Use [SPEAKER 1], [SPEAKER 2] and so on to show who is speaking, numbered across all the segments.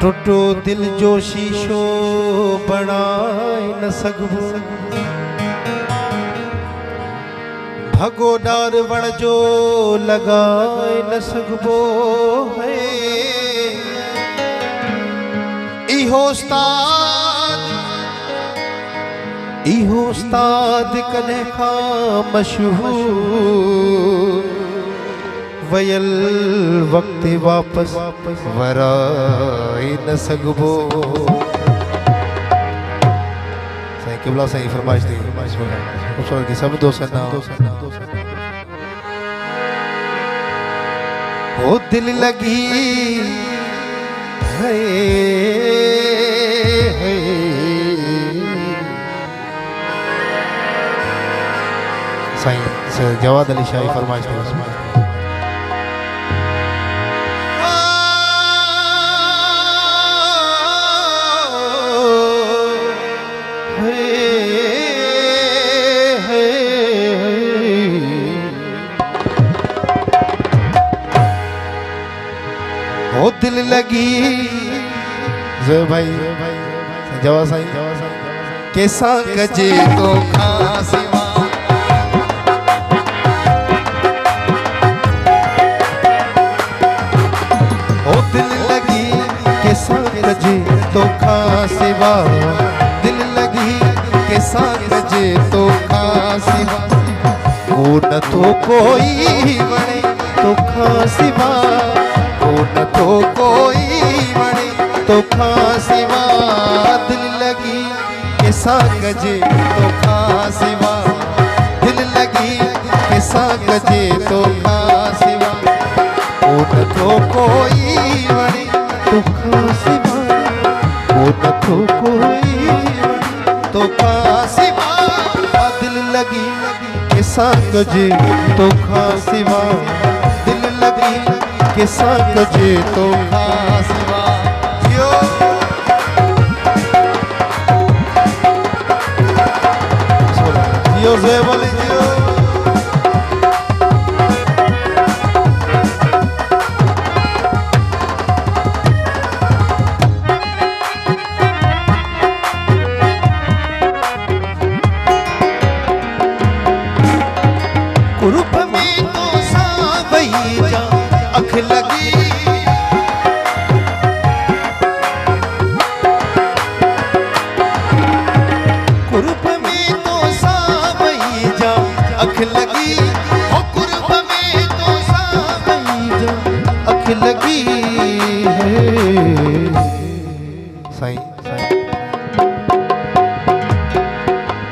[SPEAKER 1] टूटो दिल जो शीशो बनाए न सघबो, भगो डार वण जो लगाए न सघबो है। इहो उस्ताद कने का मशहूर, वयल वक्त वापस वराए न सघबो। साईं क़िबला साईं फरमाइश दी खूबसूरत की सब दोस्त ना हो दिल लगी है साईं जवाद अली शाही फरमाइश दी हो दिल लगी जय भाई जवा साईं कैसा कजे तो खासिवा हो दिल लगी कैसा कजे तो खासिवा दिल लगी कैसा कजे तो खासिवा को न तो कोई बने तो खासिवा न तो कोई बने तो खासिवा दिल लगी कैसा गजे तो खासिवा दिल लगी कैसा गजे तो खासिवा न तो कोई बने तो खासिवा न तो कोई बने तो खासिवा दिल लगी कैसा गजे तो खासिवा दिल लगी कैसा गजे तो खासिवा जियो जियो से बोले जियो कुरुप में तो सावई जा अख लगी कुरुप में तो सावई जा अख लगी हो कुरुप में तो सावई जा अख लगी है साईं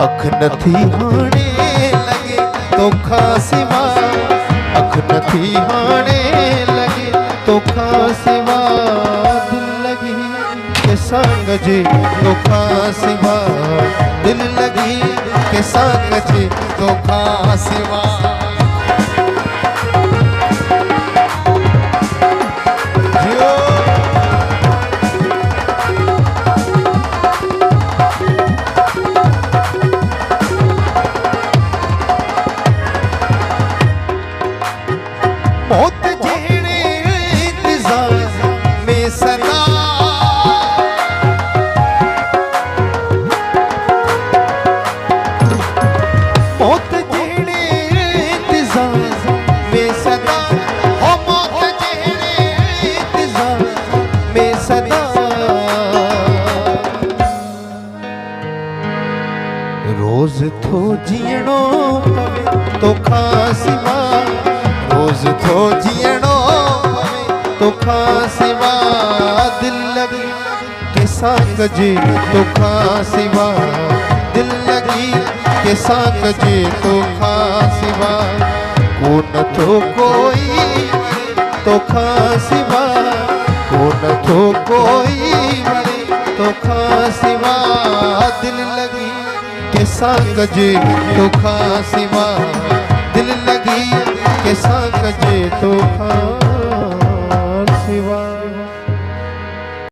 [SPEAKER 1] अख नथी हाणे लगे तो खासिवा अख नथी हाणे लगे तो खासिवा दिल लगी कैसा गजे तो खासिवा दिल लगी कैसा गजे तो खासिवा मौत जेड़े इंतजार में सदा मौत जेड़े इंतजार में सदा हो मौत जेड़े इंतजार में सदा रोज थो जीणो पवे तो खासिवा रोज थो जीणो तो खासिवा दिल लगी कैसा गजे तो खासिवा दिल लगी कैसा गजे तो खासिवा को न तो कोई तो खासिवा को न तो कोई बने तो खासिवा दिल लगी कैसा गजे तो खासिवा दिल लगी कैसा गजे तो खासिवा।